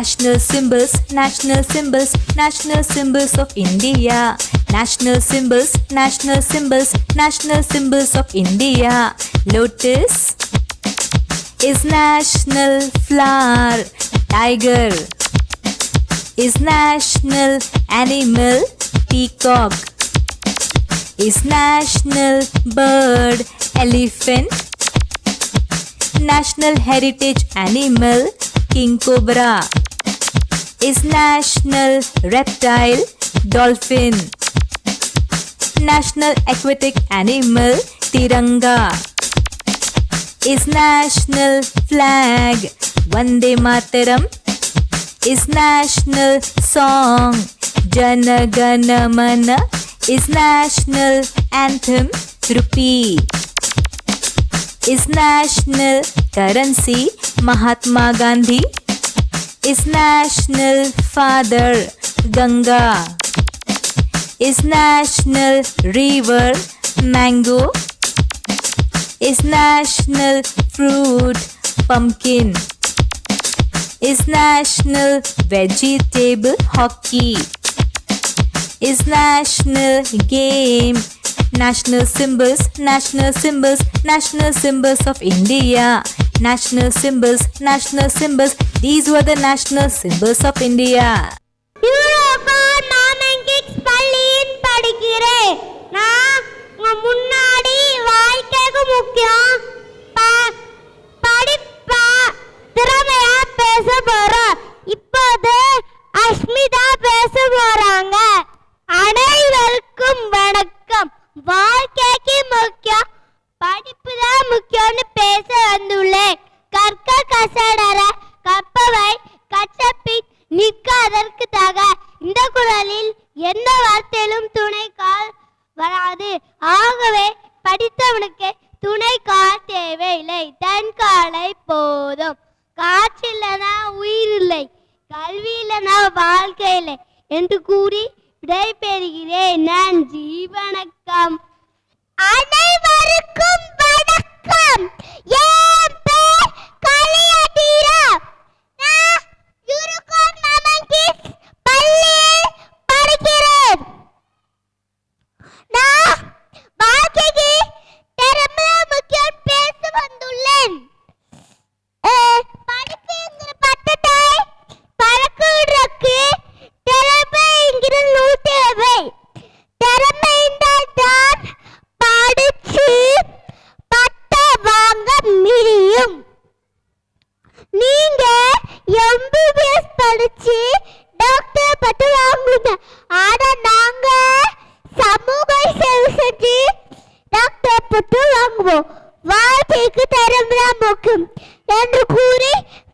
National symbols, national symbols, national symbols of India. National symbols, national symbols, national symbols of India. Lotus is national flower. Tiger is national animal. Peacock is national bird. Elephant, national heritage animal. King cobra is national reptile. Dolphin, national aquatic animal. Tiranga is national flag. Vande Mataram is national song. Jana Gana Mana is national anthem. Rupee is national currency. Mahatma Gandhi is national father. Ganga is national river. Mango is national fruit. Pumpkin is national vegetable. Hockey is national game. National symbols, national symbols, national symbols of India. National symbols, national symbols. These were the national symbols of India. பள்ளியின் படிக்கிறேன். நான் முன்னாடி வாழ்க்கைக்கு முக்கியம் படிப்பா திறமையா பேச போறோம். இப்போது அஸ்மிதா பேச போறாங்க. அனைவருக்கும் வணக்கம். வாழ்க்கைக்கு முக்கியம் படிப்பு தான் முக்கியம்னு பேச வந்துள்ளேன். கற்க கசடர கற்பவை கற்றபின் நிற்க அதற்கு தக. இந்த குறளில் எந்த வார்த்தையிலும் துணைக்கால் வராது. ஆகவே படித்தவனுக்கு துணைக்கால் தேவையில்லை. தன் காலை போதும். காற்றில்லனா உயிர் இல்லை, கல்வி இல்லனா வாழ்க்கை இல்லை என்று கூறி விடைபெறுகிறேன். நன்றி, வணக்கம். அனைவருக்கும் வணக்கம். என் பேர் கலியதீரா. நான் யூனிகார்ன் மாமன் கிட்ஸ் பள்ளியில் படிக்கிறேன். நான் வாழ்க்கைக்கு திறமை முக்கியம் பேச வந்துள்ளேன். படிப்புங்கிற பட்டத்தை பறக்குறதுக்கு திறமைங்கிற நூல் தேவை. திறமை தான் படிச்சு பட்டை வாங்க முடியும். நீங்க MBBS படிச்சு டாக்டர் பட்டு வாங்குங்க. ஆனா நாங்க சமூக சேவை செஞ்சு டாக்டர் பட்டு வாங்குவோம். வாழ்க்கைக்கு திறமை முக்கியம் என்று கூறி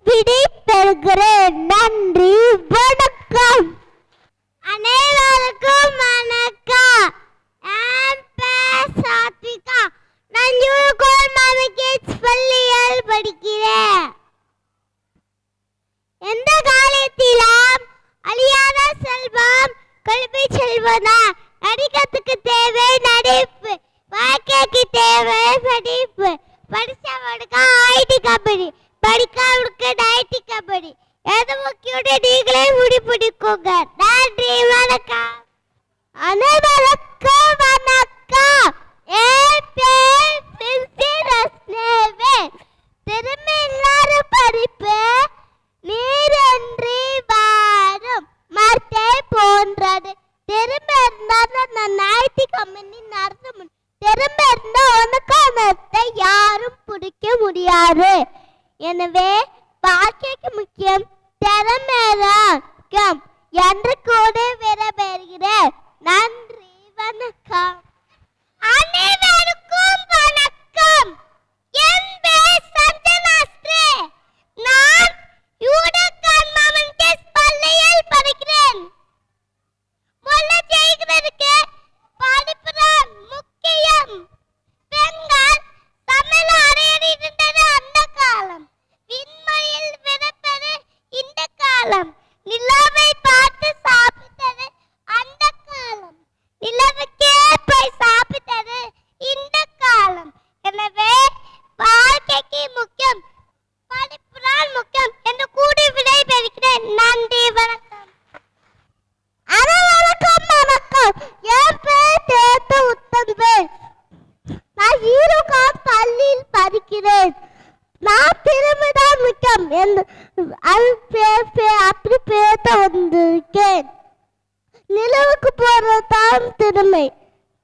விடை பெறுகிறேன். நன்றி, வணக்கம். அனைவருக்கும் வணக்கம். என் பேர் சாத்விகா. நான் யூனிகார்ன் மாமன் கிட்ஸ் பள்ளியில் படிக்கிறேன். எந்த காலத்திலும் அழியாத செல்வம் கல்வி செல்வனா. நடிக்கிறதுக்கு தேவை நடிப்பு, வாழ்க்கைக்கு தேவை படிப்பு. படிச்சவனுக்கு IT கம்பெனி, படிக்காதவனுக்கு நைட்டி கம்பெனி. எது முக்கியம் நீங்களே முடிப்பிடிக்கோங்க. நன்றி, வணக்கம். அனைவருக்கும் வணக்கம். என் பேர் திறமை இல்லாத படிப்பு நீரின்றி வாரும் மட்டை போன்றது. திறமை இருந்தால் நான் நைட்டி கம்பெனி நடத்த முடியும். திறமை இருந்தால் உனக்கு யாரும் பிடிக்க முடியாது. எனவே வாழ்க்கைக்கு முக்கியம் திறமைதான் என்று கூட விடைபெறுகிறேன். நன்றி,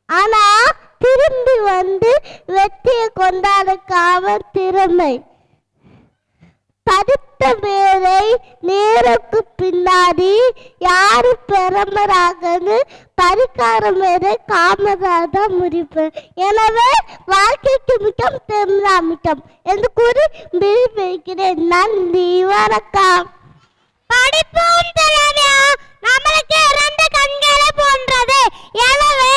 ஆனா திரும்பி வந்து வெற்றியை கொண்டாடுக்காம திறமை. படித்த மேலை நேருக்கு பின்னாடி யாரு பெருமராகன்னு படிக்கார மேலே காமராஜர் முடிப்பு. எனவே வாழ்க்கைக்கு மிக்கம் திருவிழா மிக்கம் என்று கூறி விழிப்பிக்கிறேன். நன்றி, வணக்கம். படிப்பும் திறமையும் நம்மளுக்கு 2 கண்களை போன்றது. எனவே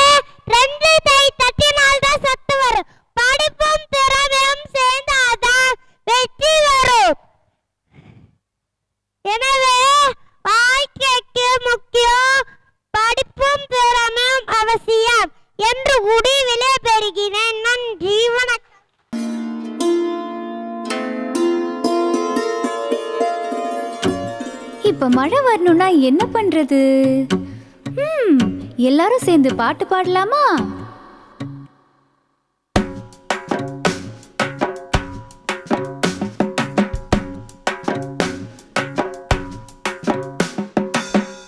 2 கை தட்டினால்தான் சத்து வரும். படிப்பும் திறமையும் சேர்ந்தாதான் வெற்றி வரும். எனவே வாழ்க்கைக்கு முக்கியம் படிப்பும் திறமையும் அவசியம் என்று முடிவிலே பெறுகிறேன். நன்றி, வணக்கம். இப்ப மழை வரணும்னா என்ன பண்றது? எல்லாரும் சேர்ந்து பாட்டு பாடலாமா?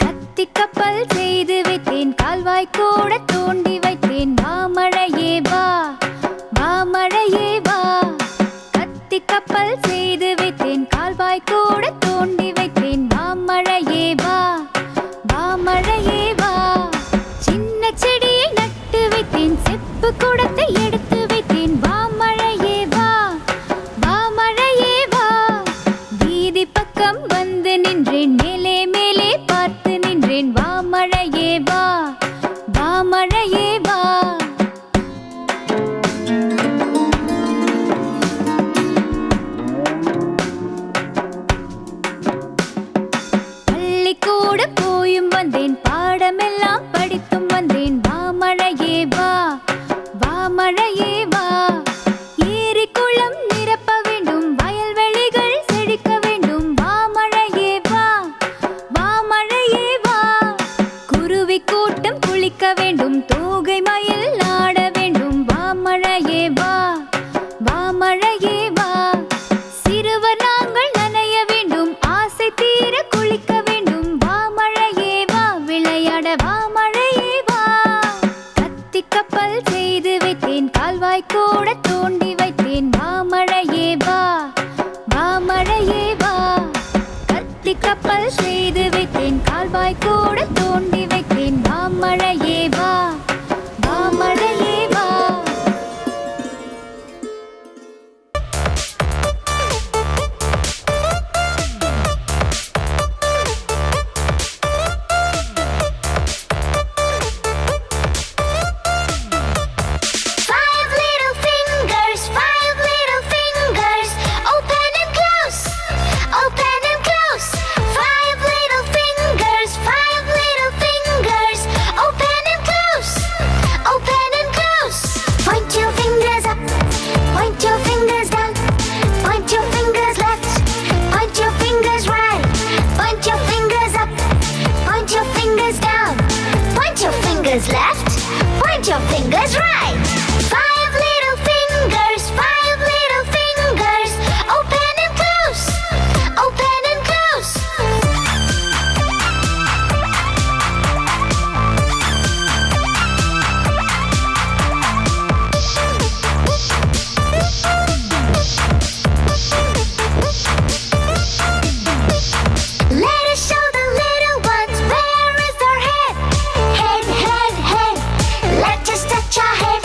கத்தி கப்பல் செய்து வைத்தேன், கால்வாய் கூட தோண்டி வைத்தேன், மாமழையே வா, மாமழையே வா. கத்தி கப்பல் செய்து வைத்தேன், கால்வாய் கூட தோண்டி வைத்தேன், மாமழையே வா, மாமழையே வா. சின்ன செடியை நட்டு வைத்தேன், செப்பு குடத்தை எடுத்து வைத்தேன், மாமழையே வா, மாமழையே வா. வீதி பக்கம் வந்து நின்றேன், மேலே மேலே பார்த்து நின்றேன், மாமழையே வா, மாமழையே வா. பள்ளிக்கூட போயும் வந்தேன், பாடமெல்லாம் படித்தும் வந்தேன், மாமழையே வா, மாமழையே வா. ஏரி குளம் நிரப்ப வேண்டும், வயல்வெளிகள் செழிக்க வேண்டும், மாமழையே வா, மாமழையே வா. குருவி கூட்டம் குளிக்க வேண்டும், தோகை மயில் ஆட வேண்டும், மாமழையே வா, மாமழையே வா. சிறுவர் நாங்கள் நனைய வேண்டும், ஆசை தீர குளிக்க வேண்டும், மாமழையே வா, விளையாட மாமழையே வா. கத்தி கப்பல் செய்து வைத்தேன், கால்வாய் கூட தோண்டி வைத்தேன், மாமழையே வா, மாமழையே வா. கத்தி கப்பல் செய்து வைத்தேன், கால்வாய் கூட தோண்டி வைத்தேன், மாமழையே வா, மாமழையே வா. Five little fingers, open and close, open and close. Five little fingers, open and close, open and close. Point your fingers up, point your fingers down, point your fingers left, point your fingers right, point your fingers up, point your fingers down, point your fingers left, point your fingers right. Five little fingers, open and close, open and close. Let us show the little ones where is our head. Head, head, head. Let us touch our head.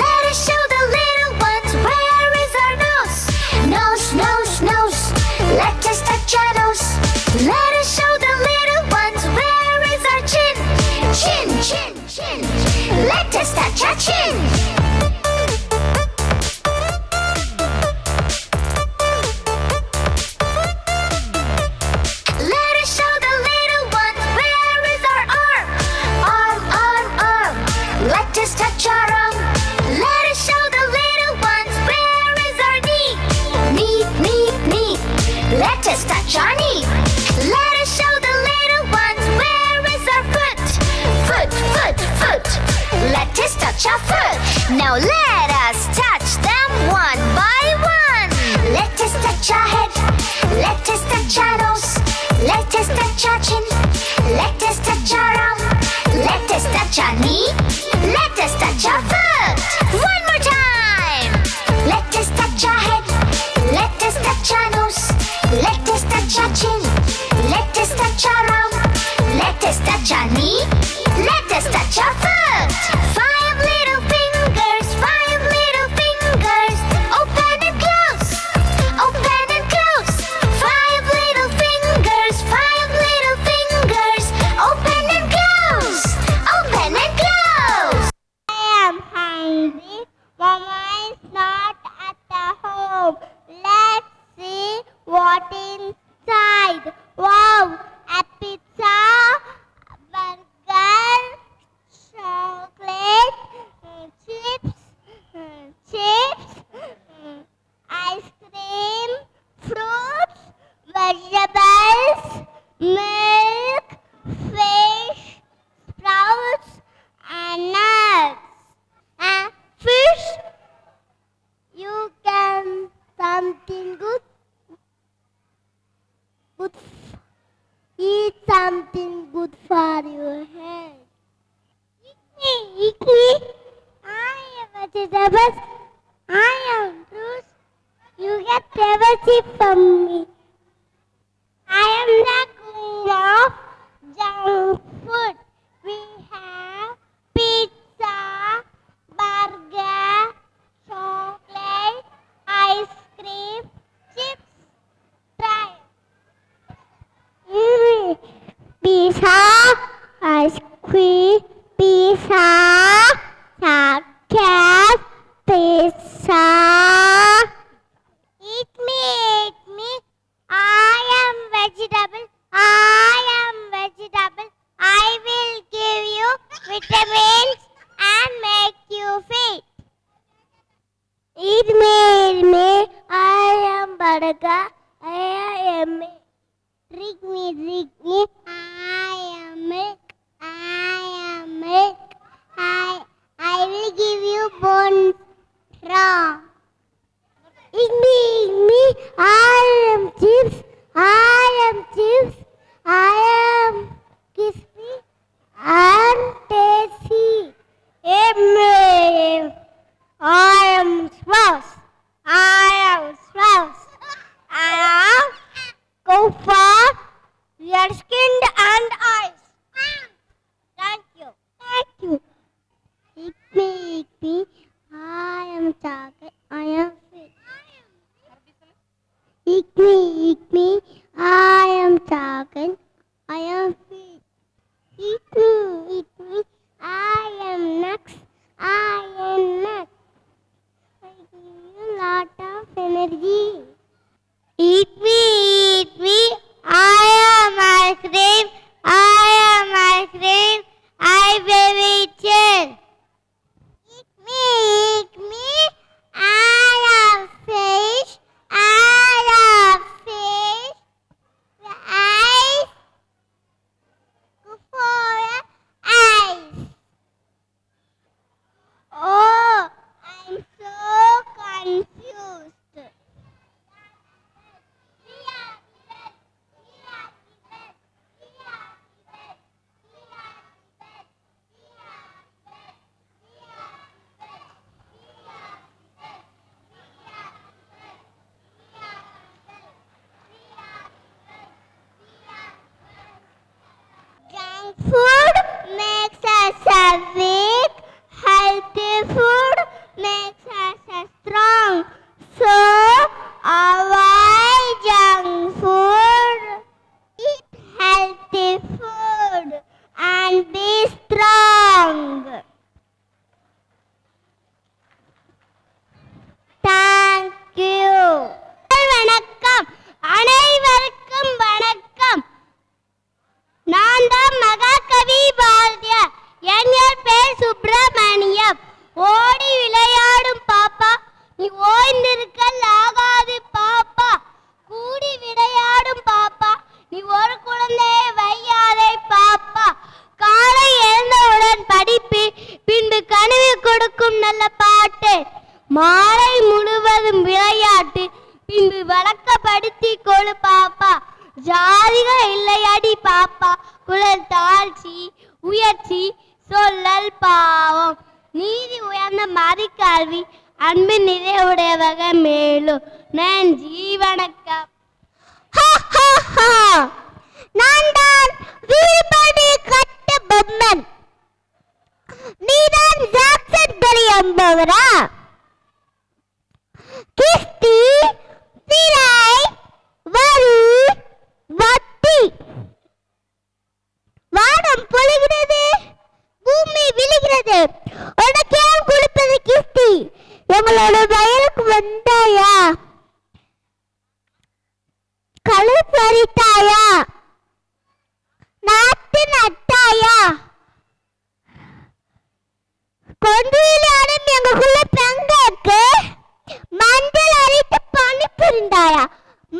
Let us show the little ones where is our nose. Nose, nose, nose. Let us touch our nose. Let us show the little ones where is our chin. Chin, chin, chin. Let us touch our chin. Let us show the little ones where is our arm. Arm, arm, arm. Let us touch our arm. Let us show the little ones where is our knee. Knee, knee, knee. Let us touch our knee. Let us show the little ones where is our foot. Foot, foot, foot. Let us touch our foot. Now let us touch them one by one. Let us touch our head. Let us touch our nose. Let us touch our chin. Let us touch our arm. Let us touch our knee. Let us touch Pebbles. I am Bruce. You get pebbles from me. I am the queen of junk food. We have pizza, burger, chocolate, ice cream, chips, fry. Pizza, ice cream, pizza, chocolate, pizza. Eat me, eat me. I am vegetable. I am vegetable. I will give you vitamins and make you fit. Eat me, eat me. I am burger. I am milk. Drink me, drink me. I am milk. I am milk. I will give you bone straw. Eat me, eat me. I am chips. I am chips. I am crispy and tasty. Eat me. I am Strauss. I am Strauss. I am go for your skin and eyes. Thank you. Thank you. Eat me, eat me. I am chocolate. I am fish. Eat me, eat me. I am chocolate. I am fish. Eat me, eat me. I am nuts. I am nuts. I give you lot of energy. Eat me, eat me. I am ice cream. I am ice cream. I baby chill. Eat me, eat me. I am fish. I am fish. The eyes go for eyes. Oh, I'm so confused. Junk food makes us weak. Healthy food makes us strong. So avoid junk food. Eat healthy food and be strong. Thank you. வணக்கம். அனைவருக்கும் வணக்கம். நான் தான் மகாகவி பாரதியார். என் பேர் சுப்பிரமணியம். ஓடி விளையாடும் பாப்பா, நீ ஓய்ந்திருக்கல் ஆகாது பாப்பா. கூடி விளையாடும் பாப்பா, நீ ஒரு குழந்தையை வையாதே பாப்பா. காலை எழுந்தவுடன் படிப்பு, பின்பு கனவு கொடுக்கும் நல்ல பாட்டு. மாலை முழுவதும் விளையாட்டு, பின்பு வழக்கப்படுத்தி கொடு பாப்பா. ஜாதிகள் இல்லையடி பாப்பா, குழல் தாழ்ச்சி உயர்ச்சி சொல்லல் பாவம். நீதி உயர்ந்த மதிக்கல்வி, அன்பு நிறைவுடையவக மேலும். நன்றி, வணக்கம். நான் தான் வீழ்படி கட்ட பொம்மன். நீதான் ஜாக்சன் பலி என்பவரா? கிஸ்தி பிறை வரி வட்டி. வானம் பொழிகிறது, பூமி விழுகிறது. உனக்கு ஏன் குளிப்பது கிஸ்தி? எங்களோட வயலுக்கு வந்தாயா? களை பறித்தாயா? நாட்டு நட்டாயா? கொண்டியிலும் எங்களுக்குள்ள பெங்களுக்கு மஞ்சள் அரைத்து பணி புரிந்தாயா?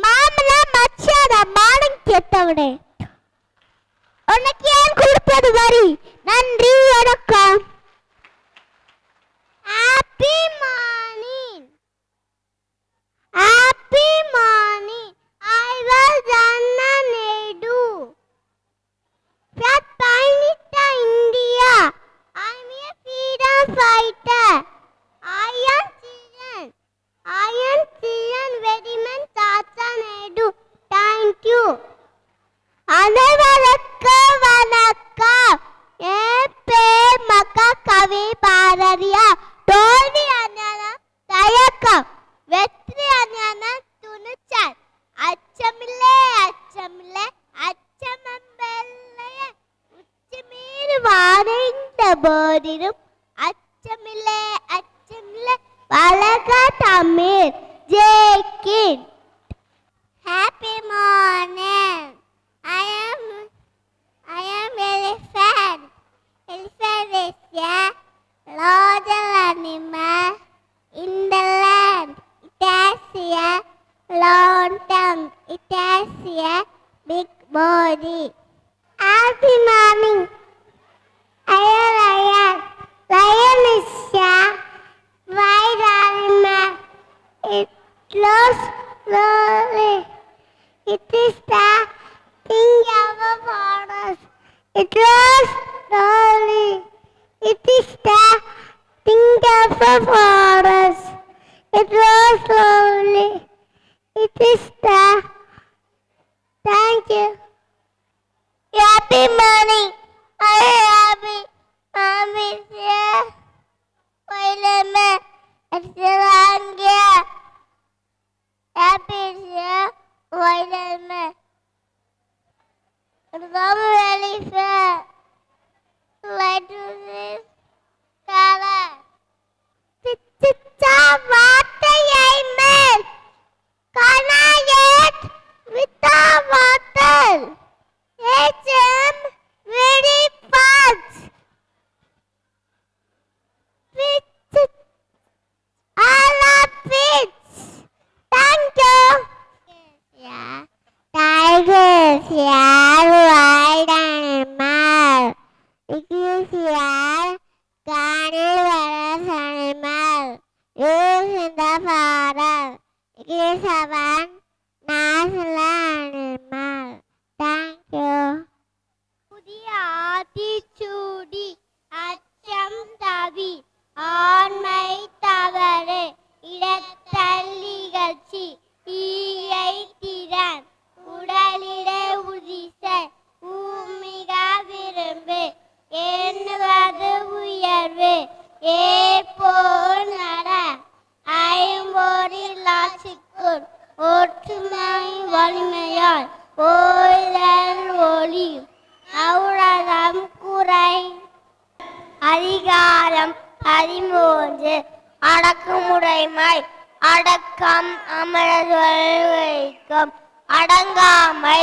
மாமனா மச்சாதா மானம் கேட்டவனே, உனக்கு ஏன் கொடுப்பது வரி? நன்றி, வணக்கம். Happy morning. Happy morning. I was on a nedu. That tiny அச்சமில்லை அச்சமில்லை வளர்க Tamil ஜெய்கின். Happy morning. I am elephant. Elephant is a larger animal in the land. It has a long tongue. It has a big body. Happy morning. I am lion. Lion is a white animal. It flows slowly. It is the king of the forest. It flows slowly. It is the king of the forest. It flows slowly. It is the. Thank you. Happy morning. I am happy. Happy here. Wait a minute. It's long here. Happy here. Wait a minute. It's really fair. Let's do this. Color. வார்த்தையை மேல் கனாயத் வித்தாவாத்தல் ஏச்சம் very fast. All of it. Thank you. Yeah. Tigers, yeah, wild animal. It is yeah, carnivorous animal. Lives in the forest. It is a national animal. Thank you. புதிய ஆத்திச்சூடி அச்சம் தவி ஆண்மை தவறு இடத்தள்ளிகழ்ச்சி ஈயை திறன் உடலிட உதிசை ஊமிக விரும்பு எண்ணுவது உயர்வு ஏப்போல் நட ஐம்போரில் ஆட்சிக்குள் ஒற்றுமை வலிமையால் ஓய்தல் ஒளி அவுரதம் குறை. அதிகாரம் 13 அடக்குமுறைமை அடக்கம் அமரர்கள் வைக்கும் அடங்காமை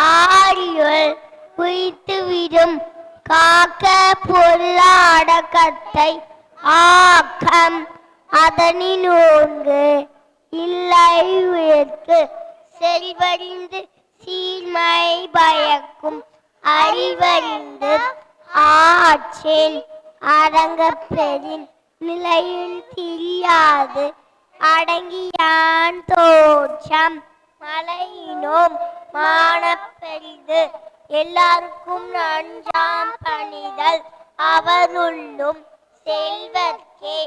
ஆடியுள் குய்த்துவிடும் காக்க பொருளா அடக்கத்தை ஆக்கம் அதனினோங்கு இல்லை உயர்க்கு செல்வறிந்து சீர்மை பயக்கும் அறிவறிந்து ஆற்றின் அடங்கப்பெறின் நிலையில் தெரியாது அடங்கியான் தோற்றம் மலையினோம் மானப்பெரிது எல்லாருக்கும் நன்றாம் பணிதல் அவருள்ளும் செல்வர்க்கே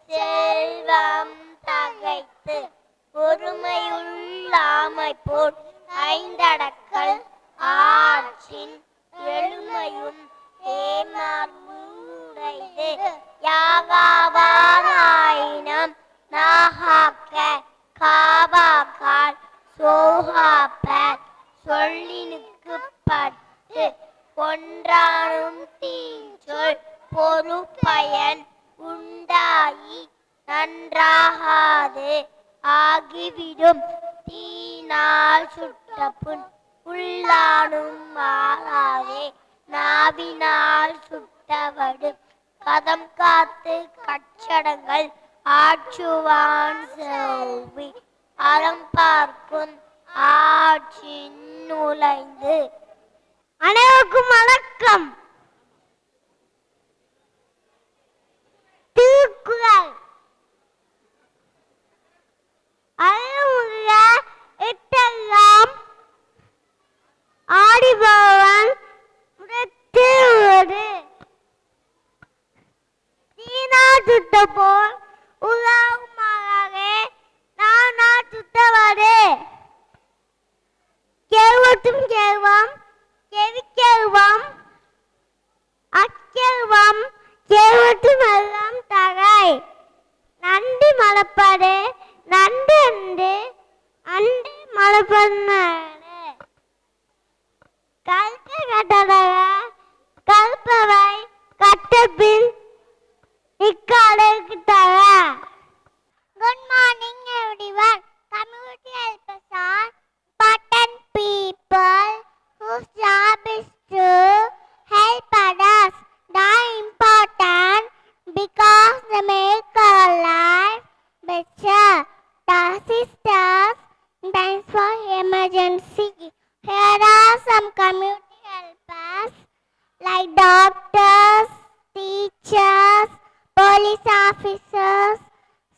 செல்வம் தகைத்து ஒருமையுள்ளாமை போல் ஐந்தடக்கல் ஆற்றின் எழுமையும் ஏமாறுடையது யாகாவாராயினம் நாகாக்க காவாக்கால் சோகாப்பர் சொல்லினுக்கு பட்டு ஒன்றானும் தீஞ்சொல் பொறுப்பயன் உண்டாயி நன்றாகாது ஆகிவிடும் தீனால் சுட்ட புண் உள்ளானும் மாறாதே நாவினால் சுட்டவடு கதம் காத்து கச்சடங்கள் ஆற்றுவான் செல்வி அறம் பார்க்கும் ஆற்றின் நுழைந்து. அனைவருக்கும் வணக்கம். திருக்குறள். அருமுக எட்டெல்லாம் ஆடிபவன் முடத்திருவது தீனா சுட்ட போல் உலகமாக நானா சுட்டவரே கேள்வத்தும் கேள்வம் செவிக்கேள்வம் அக்கேள்வம் கேள்வத்தும் எல்லாம் தகை நன்றி மலப்படு நன்று அன்று அன்று மலப்படு கல்ப கட்டடக கல்பவை கட்டபின் police officers,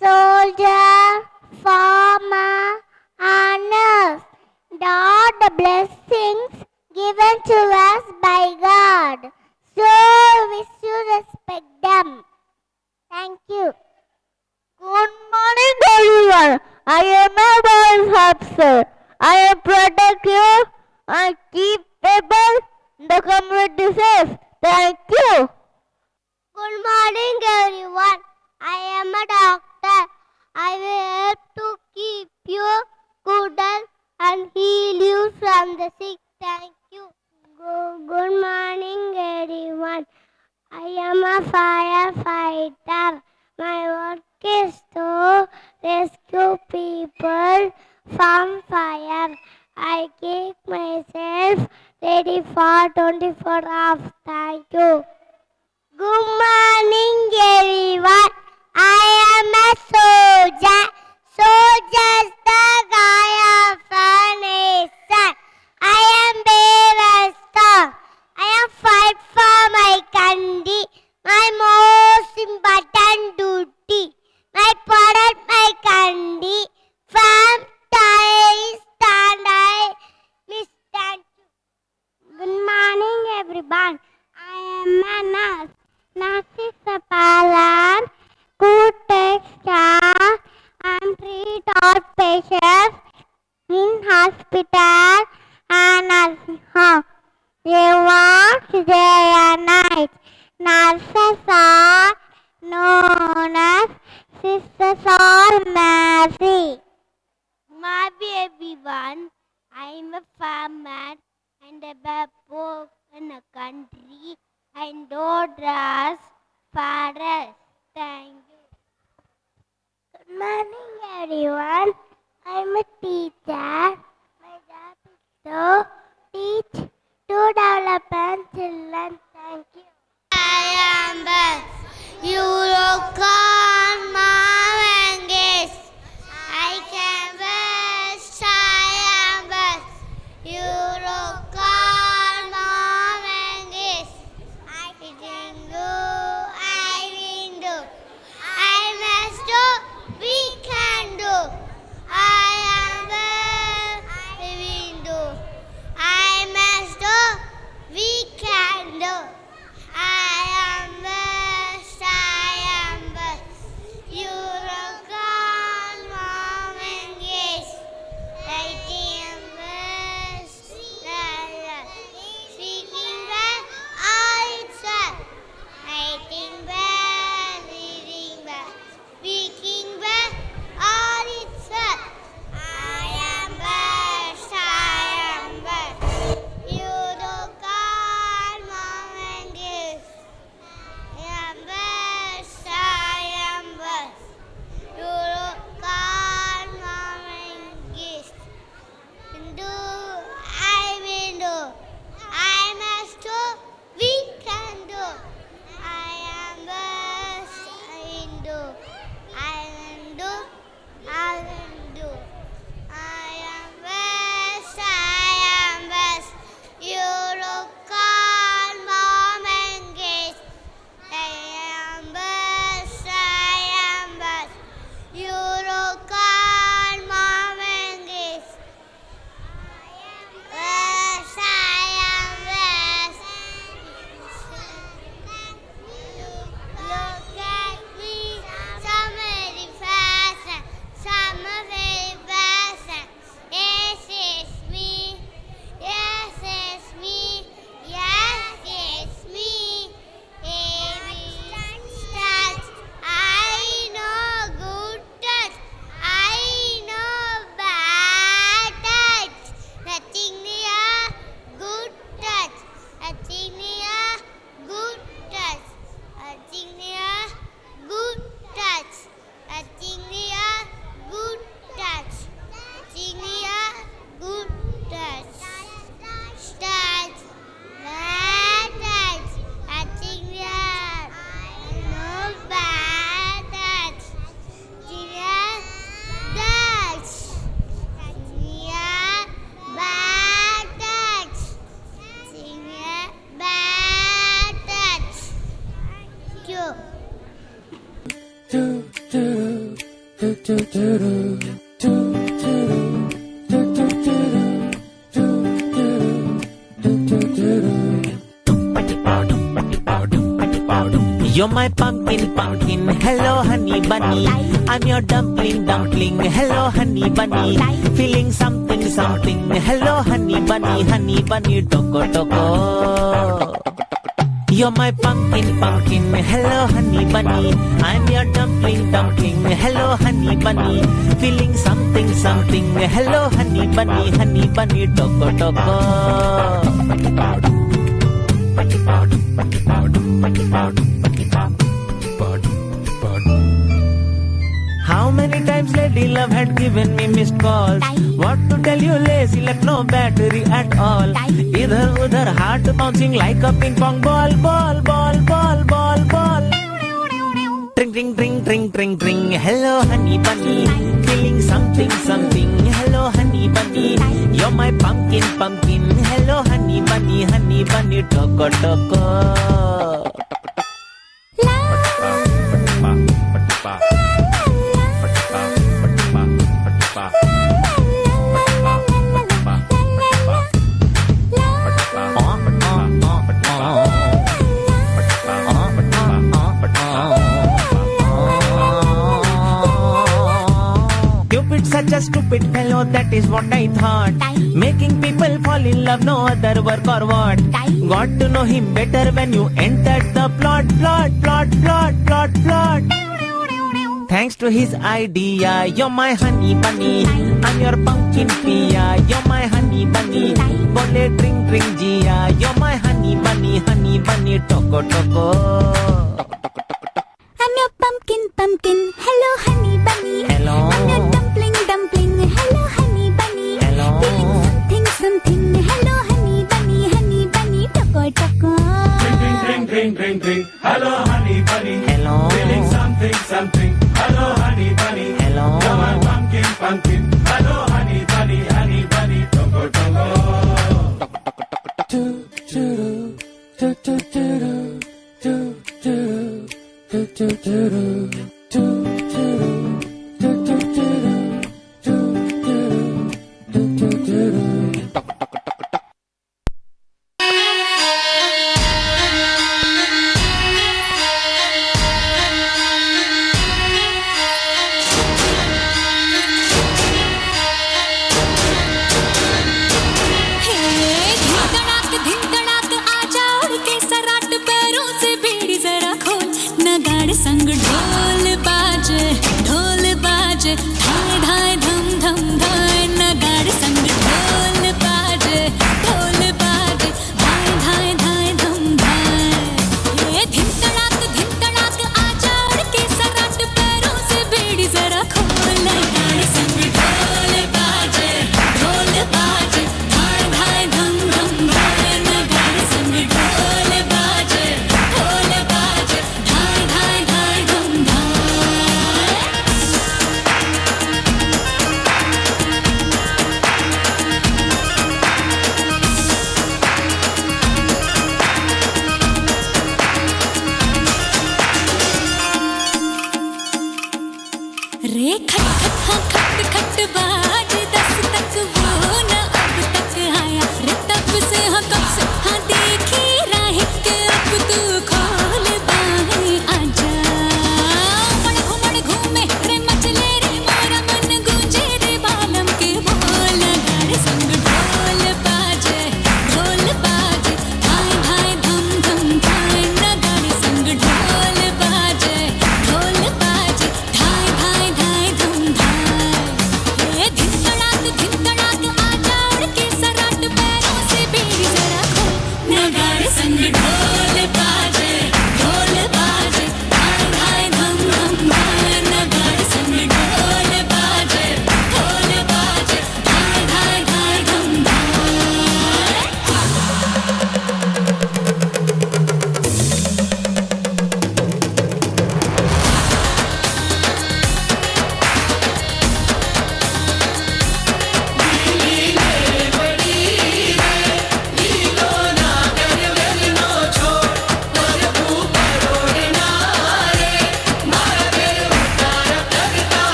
soldier, farmer, and nurse. They are the blessings given to us by God. So we should respect them. Thank you. Good morning, everyone. I am a police officer. I protect you and keep people in the community safe. Thank you. Good morning, everyone. I am a doctor. I will help to keep you good health and heal you from the sick. Thank you. Good morning, everyone. I am a firefighter. My work is to rescue people from fire. I keep myself ready for 24 hours. Thank you. Good morning, everyone. I am a soldier. Soldiers, the guy of a nation. I am brave and strong. I am fight for my country. My most important duty. My protect my country from terrorists and I misstand. Good morning, everyone. I am a nurse. Nurse is a parent who takes care and treat all patients in hospital and nursing home. They work day and night. Nurses are known as sisters of mercy. Maybe everyone, I am a farmer and a baboon in a country and Dodra's forest. Thank you. Good morning, everyone. I'm a teacher. My job is to teach to develop children. Thank you. I am best. You look on my wings. I can best. I am best. You look on my wings. I can do. I will do. I must do. We can do. I am best. I will do. I must do. We can do. I am best. You're my pumpkin, pumpkin, hello honey bunny. I'm your dumpling, dumpling, hello honey bunny. Feeling something, something, hello honey bunny, toko toko. You're my pumpkin, pumpkin, hello honey bunny. I'm your dumpling, dumpling, hello honey bunny. Feeling something, something, hello honey bunny, toko toko. How many times Lady Love had given me missed calls? What to tell you, lazy left no battery at all. Idhar udhar heart bouncing like a ping pong ball, ball, ball, ball, ball, ball. Dring, dring, dring, dring, dring, dring. Hello honey bunny, feeling something, something. Hello honey bunny, you're my pumpkin, pumpkin. Hello honey bunny, toko toko. Such a stupid fellow, that is what I thought. Making people fall in love, no other work or what. Got to know him better when you entered the plot. Thanks to his idea, you're my honey bunny. I'm your pumpkin pia, you're my honey bunny. Bole drink, drink jia, you're my honey bunny, toko toko. I'm your pumpkin, pumpkin, hello honey bunny. Hello. I'm your dumpling, dumpling, hello honey bunny. Hello. Feeling something, something, hello honey bunny, toko toko. Ring, ring, ring, ring. Hello, honey bunny. Hello. Feeling something, something. Hello, honey bunny. Hello. You're my pumpkin, pumpkin. Hello, honey bunny, tongo, tongo. संग ढोल बाजे धाय धाय धम धम धाय नगाड़ संग ढोल बाजे धाय धाय धाय धम धाय ये धिन तड़ाक आजा उड़ के सराट पैरों से बेड़ी जरा खोल नगाड़ संग ढोल बाजे धाय धाय धम धम धाय नगाड़ संग ढोल बाजे धाय धाय धाय धम धाय रे खट खट हाँ खट खट बाज 10 तक वो न अब तक आया रे तब से हाँ कब से हाँ देखी राह के अब तू खोल बाहें आजा मड़ घूमे रे मचले रे मोरा मन गूंजे रे बालम के बोल गाड़े संग ढोल बाजे धाय धाय धम धम धाय नगाड़े संग ढोल बाजे धाय धाय धाय धम धाय ये धिन तड़ाक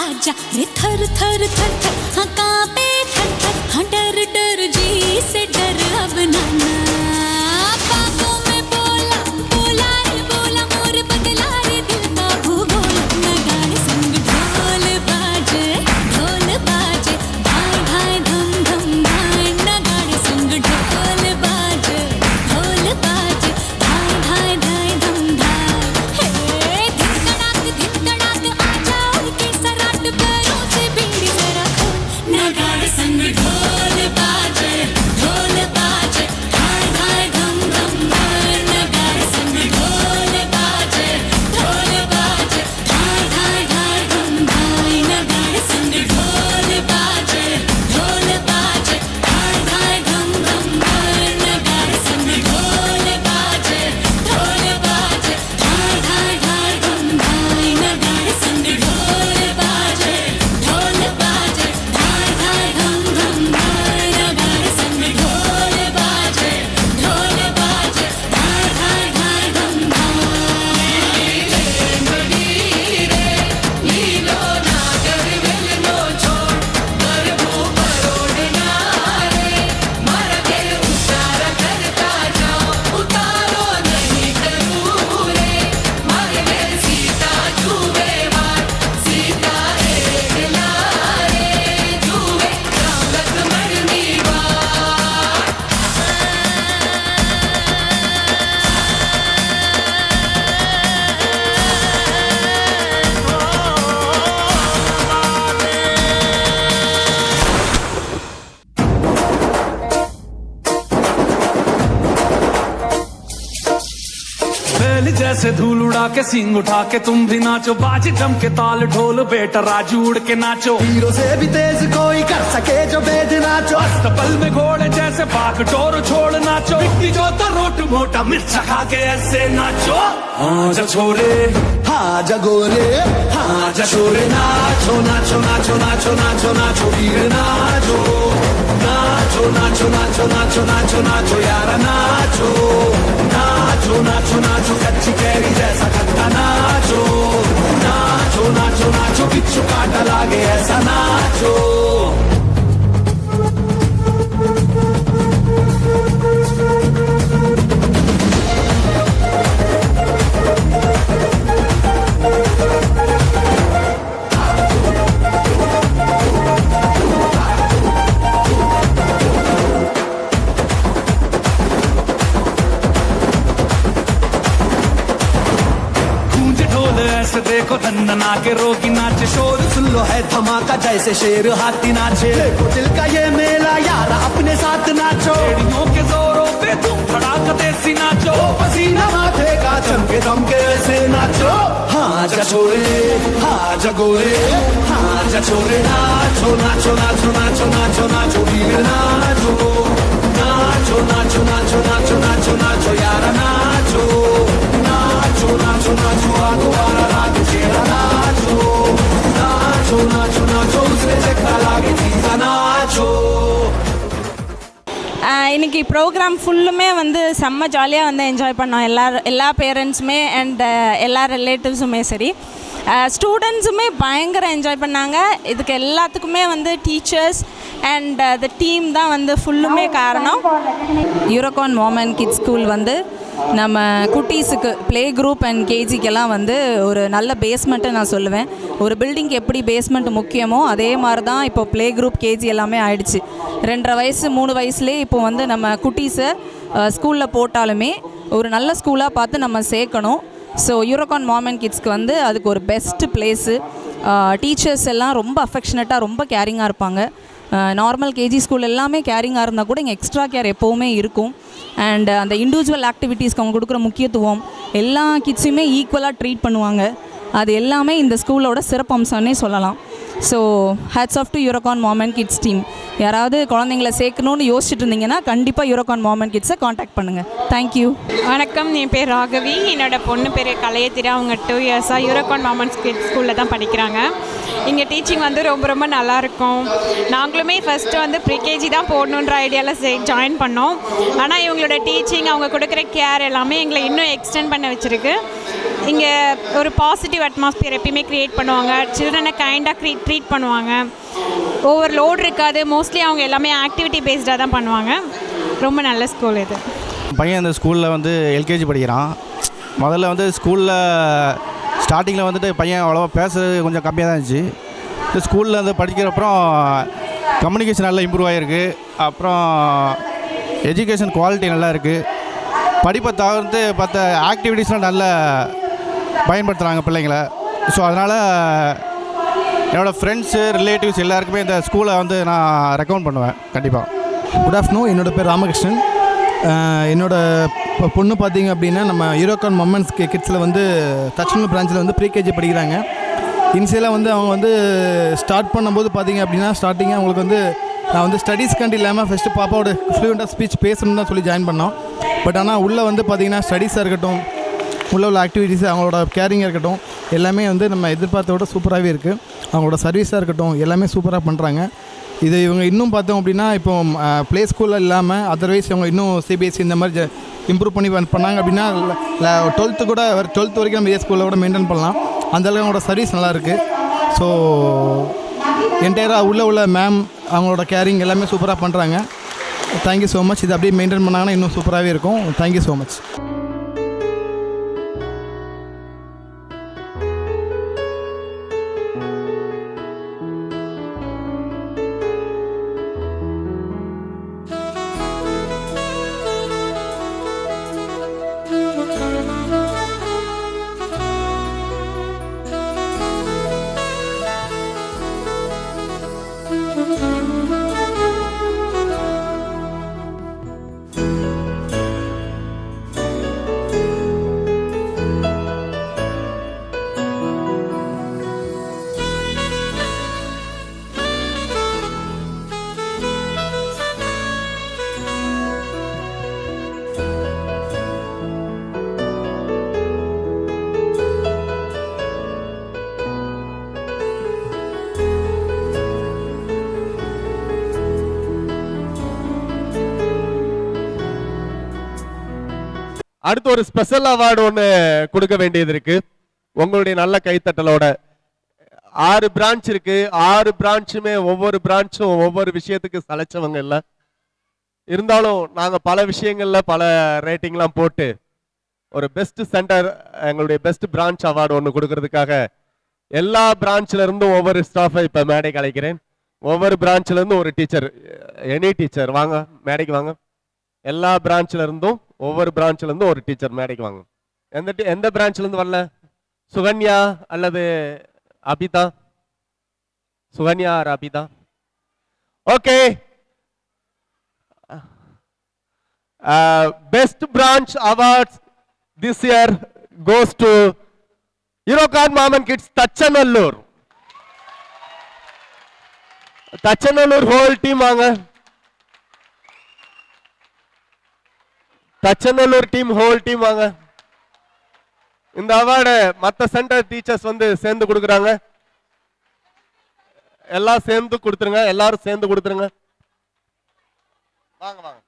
आजा रे थर थर थर थर हाँ कांपे थर थर हाँ डर डर जी से डर अब नाना बाबों में बोला बोला रे बोला मोर बदला रे दिल का भूगोल नगाड़े संग ढोल बाजे धाय धाय धम धम धाय नगाड़े संग ढोल बाजे धाय धाय धाय धम धाय हे धिक कड़ाक आजा उड़ के सराट पैरों से बीड़ी जरा खोल नगाड़े संग ढोल बाजे धाय धाय धम धम धाय नगाड़े संग ढोल बाजे धाय धाय धाय धम धाय नगाड़े संग ढोल बाजे धाय धाय धम धम धाय नगाड़े संग ढोल बाजे धाय धाय धाय धम धाय नगाड़े संग ढोल बाजे धाय धाय धम धम धाय नगाड़े संग ढोल बाजे धाय धाय धाय धम बैल जैसे धूल उड़ा के सींग उठा के तुम भी नाचो बाज जम के ताल ढोल बेटा राजू उड़ के नाचो हीरो से भी तेज कोई कर सके जो बेद नाचो अस्तबल में घोड़े जैसे बाग डोर छोड़ नाचो मिट्टी जो तो रोट मोटा मिर्चा खा के ऐसे नाचो हाँ जा छोरे हाँ जगोरे हाँ जा छोरे नाचो नाचो नाचो नाचो नाचो नाचो वीर नाचो नाचो नाचो नाचो नाचो नाचो नाचो यारा नाचो नाचो नाचो नाचो कच्ची कैरी जैसा खट्टा नाचो नाचो नाचो नाचो बिच्छू काटा लागे ऐसा नाचो ऐसे देखो धंधना के रोगी नाचे शोर सुन लो है धमाका जैसे शेर हाथी नाचे देखो दिल का ये मेला यारा अपने साथ नाचो एड़ियों के जोरों पे तुम धड़ाका देसी नाचो पसीना माथे का चमके दमके ऐसे नाचो हाँ जा छोरे हाँ जगोरे हाँ जा छोरे नाचो नाचो नाचो नाचो नाचो नाचो वीर नाचो नाचो नाचो नाचो नाचो नाचो नाचो यारा नाचो नाचो नाचो नाचो आगो वाला राग चेहरा नाचो नाचो नाचो नाचो उसने चक्का लागे जीता नाचो இன்னைக்கு ப்ரோக்ராம் ஃபுல்லுமே வந்து செம்ம ஜாலியாக வந்து என்ஜாய் பண்ணோம் எல்லா பேரண்ட்ஸுமே அண்ட் எல்லா ரிலேட்டிவ்ஸுமே சரி ஸ்டூடெண்ட்ஸுமே பயங்கர என்ஜாய் பண்ணாங்க இதுக்கு எல்லாத்துக்குமே வந்து டீச்சர்ஸ் அண்ட் த டீம் தான் வந்து ஃபுல்லுமே காரணம். யூரோகான் மாம் அண்ட் கிட்ஸ் ஸ்கூல் வந்து நம்ம குட்டீஸுக்கு ப்ளே குரூப் அண்ட் கேஜிக்கெல்லாம் வந்து ஒரு நல்ல பேஸ்மெண்ட்டை நான் சொல்லுவேன். ஒரு பில்டிங்க்கு எப்படி பேஸ்மெண்ட் முக்கியமோ அதே மாதிரி தான் இப்போ ப்ளே குரூப் கேஜி எல்லாமே ஆயிடுச்சு. 2.5 வயசு 3 வயசுலேயே இப்போ வந்து நம்ம குட்டீஸை ஸ்கூலில் போட்டாலுமே ஒரு நல்ல ஸ்கூலாக பார்த்து நம்ம சேர்க்கணும். ஸோ யூரோகான் மாம் அண்ட் கிட்ஸ்க்கு வந்து அதுக்கு ஒரு பெஸ்ட்டு பிளேஸு. டீச்சர்ஸ் எல்லாம் ரொம்ப அஃபெக்ஷனட்டாக ரொம்ப கேரிங்காக இருப்பாங்க. நார்மல் கேஜி ஸ்கூல் எல்லாமே கேரிங்காக இருந்தால் கூட இங்கே எக்ஸ்ட்ரா கேர் எப்போவுமே இருக்கும். அண்ட் அந்த இண்டிவிஜுவல் ஆக்டிவிட்டீஸ்க்கு அவங்க கொடுக்குற முக்கியத்துவம் எல்லா கிட்ஸையுமே ஈக்குவலாக ட்ரீட் பண்ணுவாங்க. அது எல்லாமே இந்த ஸ்கூலோட சிறப்பம்சம்னே சொல்லலாம். So hats off to Eurokon mom and kids team. யாராவது குழந்தைங்கள சேர்க்கணுன்னு யோசிச்சுட்டு இருந்தீங்கன்னா கண்டிப்பாக யூரோகான் மாம் அண்ட் கிட்ஸை காண்டாக்ட் பண்ணுங்கள். தேங்க்யூ. வணக்கம், என் பேர் ராகவி. என்னோட பொண்ணு பேர் கலையத்திரா. அவங்க 2 இயர்ஸாக யூரோகான் மாம் அண்ட் கிட்ஸ் ஸ்கூலில் தான் படிக்கிறாங்க. இங்கே டீச்சிங் வந்து ரொம்ப ரொம்ப நல்லாயிருக்கும். நாங்களுமே ஃபஸ்ட்டு வந்து ப்ரீகேஜி தான் போடணுன்ற ஐடியாவில் ஜாயின் பண்ணோம். ஆனால் இவங்களோட டீச்சிங், அவங்க கொடுக்குற கேர் எல்லாமே எங்களை இன்னும் எக்ஸ்டெண்ட் பண்ண வச்சுருக்கு. இங்கே ஒரு பாசிட்டிவ் அட்மாஸ்பியர் எப்பயுமே க்ரியேட் பண்ணுவாங்க. சில்ட்ரனை கைண்டாக ட்ரீட் பண்ணுவாங்க. ஓவர் லோட் இருக்காது. மோஸ்ட்லி அவங்க எல்லாமே ஆக்டிவிட்டி பேஸ்டாக தான் பண்ணுவாங்க. ரொம்ப நல்ல ஸ்கூல் இது. பையன் இந்த ஸ்கூலில் வந்து எல்கேஜி படிக்கிறான். முதல்ல வந்து ஸ்கூலில் ஸ்டார்டிங்கில் வந்துட்டு பையன் அவ்வளோவா பேசுறது கொஞ்சம் கம்மியாக தான் இருந்துச்சு. இந்த ஸ்கூலில் வந்து படிக்கிறப்பறம் கம்யூனிகேஷன் நல்லா இம்ப்ரூவ் ஆகிருக்கு. அப்புறம் எஜுகேஷன் குவாலிட்டி நல்லா இருக்குது. படிப்பை தவிர்த்து பார்த்த ஆக்டிவிட்டீஸ்லாம் நல்லா பயன்படுத்துகிறாங்க பிள்ளைங்களை. ஸோ அதனால் என்னோடய ஃப்ரெண்ட்ஸு ரிலேட்டிவ்ஸ் எல்லாருக்குமே இந்த ஸ்கூலை வந்து நான் ரெக்கமெண்ட் பண்ணுவேன் கண்டிப்பாக. Good afternoon. என்னோடய பேர் ராமகிருஷ்ணன். என்னோடய பொண்ணு பார்த்தீங்க அப்படின்னா நம்ம யூரோகான் மொமெண்ட்ஸ் கிட்ஸில் வந்து தச்சனூர் பிரான்ச்சில் வந்து ப்ரீகேஜி படிக்கிறாங்க. இனிஷியலாக வந்து அவங்க வந்து ஸ்டார்ட் பண்ணும்போது பார்த்தீங்க அப்படின்னா ஸ்டார்டிங்காக அவங்களுக்கு வந்து நான் வந்து ஸ்டடீஸ்க்காண்டி இல்லாமல் ஃபஸ்ட்டு பாப்பாவோட ஃப்ளூயண்ட்டாக ஸ்பீச் பேசணும்னு தான் சொல்லி ஜாயின் பண்ணோம். பட் ஆனால் உள்ளே வந்து பார்த்திங்கன்னா ஸ்டடீஸாக இருக்கட்டும், உள்ள ஆக்டிவிட்டீஸ், அவங்களோட கேரிங்காக இருக்கட்டும், எல்லாமே வந்து நம்ம எதிர்பார்த்த விட சூப்பராகவே இருக்குது. அவங்களோட சர்வீஸாக இருக்கட்டும் எல்லாமே சூப்பராக பண்ணுறாங்க. இது இவங்க இன்னும் பார்த்தோம் அப்படின்னா இப்போ ப்ளே ஸ்கூலில் இல்லாமல் அதர்வைஸ் இவங்க இன்னும் சிபிஎஸ்சி இந்த மாதிரி இம்ப்ரூவ் பண்ணி பண்ணாங்க அப்படின்னா 12th கூட 12th வரைக்கும் நம்ம இதே ஸ்கூலில் கூட மெயின்டைன் பண்ணலாம். அந்தளவுக்கு அவங்களோட சர்வீஸ் நல்லாயிருக்கு. ஸோ என்டையராக உள்ள மேம் அவங்களோட கேரிங் எல்லாமே சூப்பராக பண்ணுறாங்க. Thank you so much. இது அப்படியே மெயின்டைன் பண்ணாங்கன்னா இன்னும் சூப்பராகவே இருக்கும். Thank you so much. அடுத்து ஒரு ஸ்பெஷல் அவார்டு ஒன்று கொடுக்க வேண்டியது இருக்கு. உங்களுடைய நல்ல கைத்தட்டலோட 6 பிரான்ச் இருக்கு. 6 பிரான்ச்சுமே ஒவ்வொரு பிரான்ச்சும் ஒவ்வொரு விஷயத்துக்கு சளைச்சவங்க இல்லை. இருந்தாலும் நாங்கள் பல விஷயங்கள்ல பல ரேட்டிங்லாம் போட்டு ஒரு பெஸ்ட் சென்டர், எங்களுடைய பெஸ்ட் பிரான்ச் அவார்டு ஒன்று கொடுக்கறதுக்காக எல்லா பிரான்ச்ல இருந்தும் ஒவ்வொரு ஸ்டாஃபை இப்போ மேடைக்கு அழைக்கிறேன். ஒவ்வொரு பிரான்ச்ல இருந்தும் ஒரு டீச்சர், எனி டீச்சர் வாங்க மேடைக்கு வாங்க. எல்லா பிரான்ச்ல இருந்தும் ஒவ்வொரு பிரான்ச்ல இருந்தும் ஒரு டீச்சர் மேடைக்கு வாங்க. எந்த பிரான்ச்ல இருந்து வரல? சுகன்யா அல்லது Abitha? Sukanya or Abitha? Okay. Best branch awards this year goes to Eurocan Mom and Kids Tachanallur. Tachanallur whole team வாங்க. தச்சநல்லூர் டீம் ஹோல் டீம் வாங்க. இந்த அவார்டை மற்ற சென்டர் டீச்சர்ஸ் வந்து சேர்ந்து கொடுக்குறாங்க. எல்லாம் சேர்ந்து கொடுத்துருங்க. எல்லாரும் சேர்ந்து கொடுத்துருங்க. வாங்க வாங்க.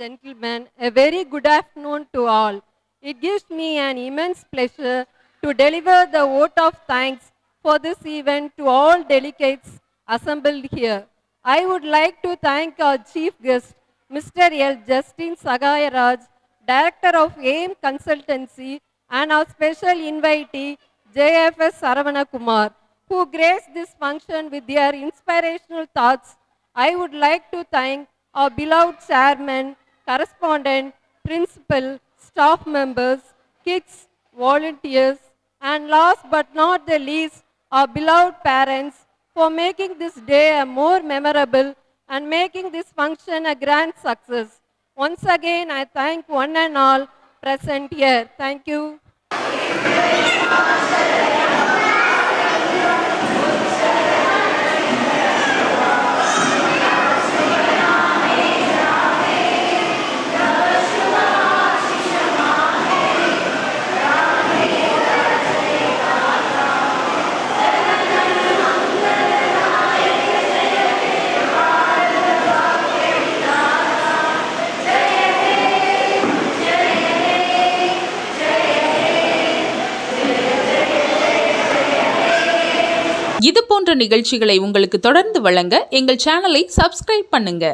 Gentlemen, a very good afternoon to all. It gives me an immense pleasure to deliver the vote of thanks for this event to all delegates assembled here. I would like to thank our chief guest, Mr. L. Justin Sagayaraj, Director of AIM Consultancy, and our special invitee, JFS Saravana Kumar, who graced this function with their inspirational thoughts. I would like to thank our beloved chairman, correspondent, principal, staff members, kids, volunteers, and last but not the least, our beloved parents for making this day a more memorable and making this function a grand success. Once again, I thank one and all present here. Thank you. இது போன்ற நிகழ்ச்சிகளை உங்களுக்கு தொடர்ந்து வழங்க எங்கள் சேனலை subscribe பண்ணுங்க.